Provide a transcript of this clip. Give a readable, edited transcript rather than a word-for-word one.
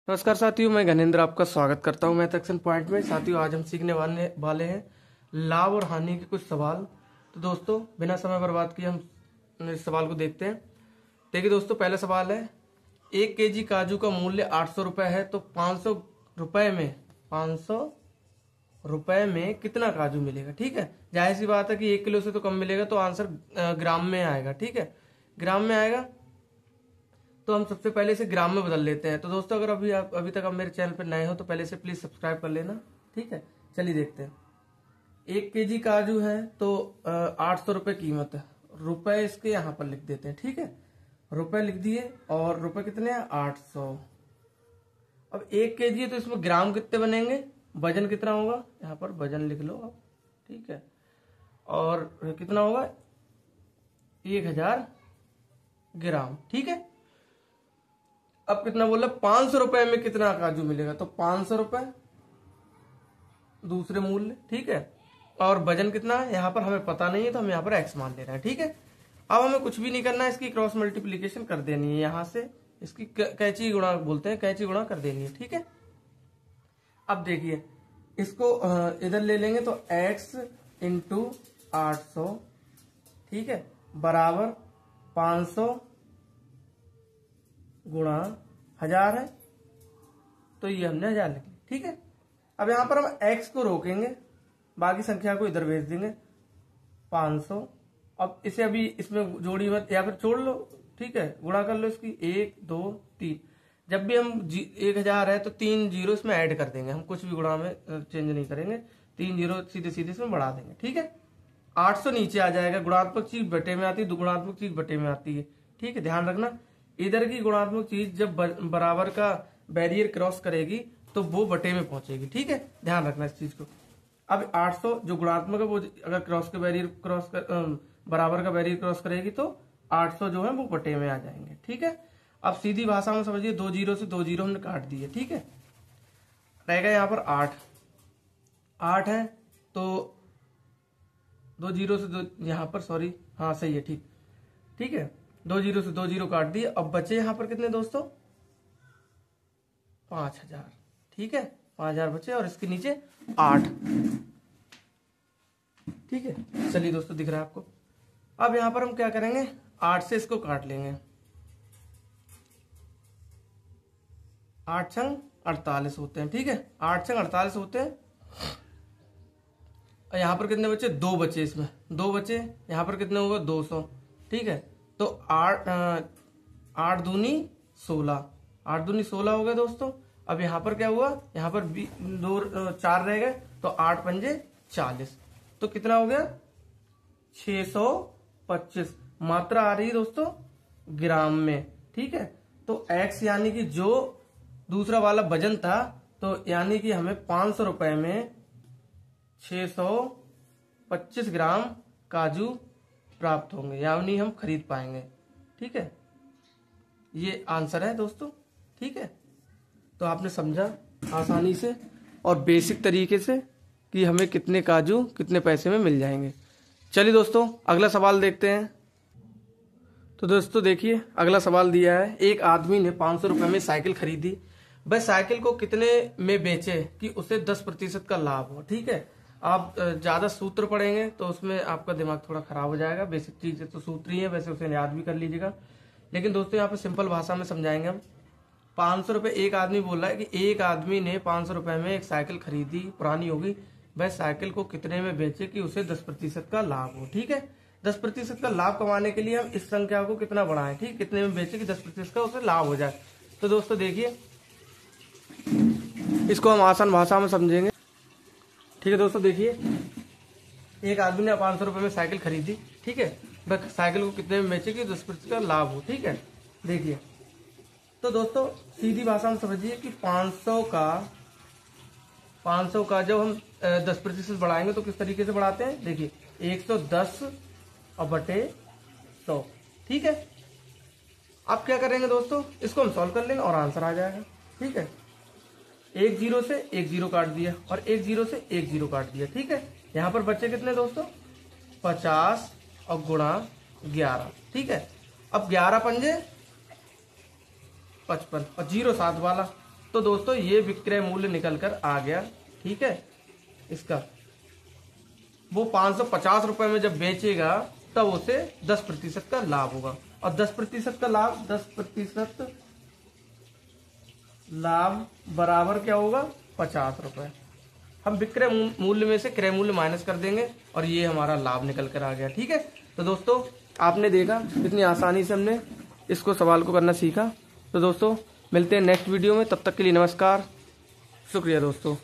नमस्कार साथियों, मैं घनेंद्र आपका स्वागत करता हूं मैथ एक्शन पॉइंट में। साथियों, आज हम सीखने वाले हैं लाभ और हानि के कुछ सवाल। तो दोस्तों, बिना समय बर्बाद किए हम इस सवाल को देखते हैं। देखिए दोस्तों, पहला सवाल है 1 केजी काजू का मूल्य 800 रुपये है, तो 500 रुपये में कितना काजू मिलेगा। ठीक है, जाहिर सी बात है कि 1 किलो से तो कम मिलेगा, तो आंसर ग्राम में आएगा। ठीक है, ग्राम में आएगा, तो हम सबसे पहले इसे ग्राम में बदल लेते हैं। तो दोस्तों, अगर अभी तक आप मेरे चैनल पर नए हो तो पहले से प्लीज सब्सक्राइब कर लेना। ठीक है, चलिए देखते हैं। 1 केजी काजू है तो 800 रुपये कीमत है। रुपए इसके यहाँ पर लिख देते हैं। ठीक है, रुपए लिख दिए और रुपए कितने हैं 800। अब 1 केजी है तो इसमें ग्राम कितने बनेंगे, वजन कितना होगा, यहाँ पर वजन लिख लो आप। ठीक है, और कितना होगा 1000 ग्राम। ठीक है, अब कितना बोला 500 रुपए में कितना काजू मिलेगा, तो 500 रुपए दूसरे मूल्य। ठीक है, और वजन कितना है यहाँ पर हमें पता नहीं है, तो हम यहाँ पर एक्स मान ले रहे हैं। ठीक है, अब हमें कुछ भी नहीं करना है, इसकी क्रॉस मल्टीप्लीकेशन कर देनी है। यहाँ से इसकी कैंची गुणा बोलते हैं, कैंची गुणा कर देनी है। ठीक है, अब देखिए इसको इधर ले लेंगे तो x इंटू 800, ठीक है, बराबर 500 गुणा 1000 है, तो ये हमने 1000 लिख लिया। ठीक है, अब यहां पर हम x को रोकेंगे, बाकी संख्या को इधर भेज देंगे 500। अब इसे अभी इसमें जोड़ी मत, या फिर छोड़ लो। ठीक है, गुणा कर लो इसकी 1 2 3। जब भी हम 1000 है तो 3 जीरो इसमें ऐड कर देंगे, हम कुछ भी गुणा में चेंज नहीं करेंगे, 3 जीरो सीधे सीधे इसमें बढ़ा देंगे। ठीक है, 800 नीचे आ जाएगा। गुणात्मक चीज बटे में आती है, दुगुणात्मक चीज बटे में आती है। ठीक है, ध्यान रखना, इधर की गुणात्मक चीज जब बराबर का बैरियर क्रॉस करेगी तो वो बटे में पहुंचेगी। ठीक है, ध्यान रखना इस चीज को। अब 800 जो गुणात्मक है वो अगर बराबर का बैरियर क्रॉस करेगी तो 800 जो है वो बटे में आ जाएंगे। ठीक है, अब सीधी भाषा में समझिए, 2 जीरो से 2 जीरो हमने काट दिए। ठीक है, रहेगा यहाँ पर 8 है, तो 2 जीरो से 2 यहाँ पर, सॉरी, हाँ सही है। ठीक है, 2 जीरो से 2 जीरो काट दिए। अब बचे यहाँ पर कितने दोस्तों 5000। ठीक है, 5000 बचे और इसके नीचे 8। ठीक है, चलिए दोस्तों, दिख रहा है आपको। अब यहां पर हम क्या करेंगे, 8 से इसको काट लेंगे। 8 छंग 48 होते हैं। ठीक है, 8 छंग 48 होते हैं। यहां पर कितने बचे, 2 बचे, इसमें 2 बचे। यहां पर कितने होगा 200। ठीक है, तो 8 दूनी 16, 8 दूनी 16 हो गए दोस्तों। अब यहाँ पर क्या हुआ, यहाँ पर 4 रह गए, तो 8 पंजे 40, तो कितना हो गया 625। मात्रा आ रही है दोस्तों ग्राम में। ठीक है, तो x यानी कि जो दूसरा वाला वजन था, तो यानी कि हमें 500 रुपए में 625 ग्राम काजू प्राप्त होंगे, यानी हम खरीद पाएंगे। ठीक है, ये आंसर है दोस्तों। ठीक है, तो आपने समझा आसानी से और बेसिक तरीके से कि हमें कितने काजू कितने पैसे में मिल जाएंगे। चलिए दोस्तों, अगला सवाल देखते हैं। तो दोस्तों देखिए, अगला सवाल दिया है, एक आदमी ने 500 रुपए में साइकिल खरीदी, वह साइकिल को कितने में बेचे कि उसे 10% का लाभ हो। ठीक है, आप ज्यादा सूत्र पढ़ेंगे तो उसमें आपका दिमाग थोड़ा खराब हो जाएगा। बेसिक चीज तो सूत्र ही है, वैसे उसे याद भी कर लीजिएगा। लेकिन दोस्तों यहाँ पे सिंपल भाषा में समझाएंगे हम। 500 रुपए एक आदमी बोल रहा है कि एक आदमी ने 500 रुपए में एक साइकिल खरीदी, पुरानी होगी, वह साइकिल को कितने में बेचे कि उसे 10% का लाभ हो। ठीक है, 10% का लाभ कमाने के लिए हम इस संख्या को कितना बढ़ाएं, ठीक, कितने में बेचे कि 10% का उसे लाभ हो जाए। तो दोस्तों देखिए, इसको हम आसान भाषा में समझेंगे। ठीक है दोस्तों, देखिए, एक आदमी ने 500 रुपए में साइकिल खरीदी। ठीक है, वह साइकिल को कितने में बेचे कि 10% का लाभ हो। ठीक है, देखिए, तो दोस्तों सीधी भाषा में समझिए कि 500 का जब हम 10% बढ़ाएंगे तो किस तरीके से बढ़ाते हैं। देखिए 110 और बटे 100। ठीक है, अब क्या करेंगे दोस्तों, इसको हम सॉल्व कर लेंगे और आंसर आ जाएगा। ठीक है, 1 जीरो से 1 जीरो काट दिया और 1 जीरो से 1 जीरो काट दिया। ठीक है, यहाँ पर बच्चे कितने दोस्तों 50 और गुणा 11। ठीक है, अब 11 पंजे 55 और 0 7 वाला, तो दोस्तों ये विक्रय मूल्य निकल कर आ गया। ठीक है, इसका वो 550 रुपए में जब बेचेगा तब उसे 10% का लाभ होगा। और 10% का लाभ, 10% लाभ बराबर क्या होगा, 50 रुपए। हम विक्रय मूल्य में से क्रय मूल्य माइनस कर देंगे और ये हमारा लाभ निकल कर आ गया। ठीक है, तो दोस्तों आपने देखा कितनी आसानी से हमने इसको सवाल को करना सीखा। तो दोस्तों मिलते हैं नेक्स्ट वीडियो में, तब तक के लिए नमस्कार, शुक्रिया दोस्तों।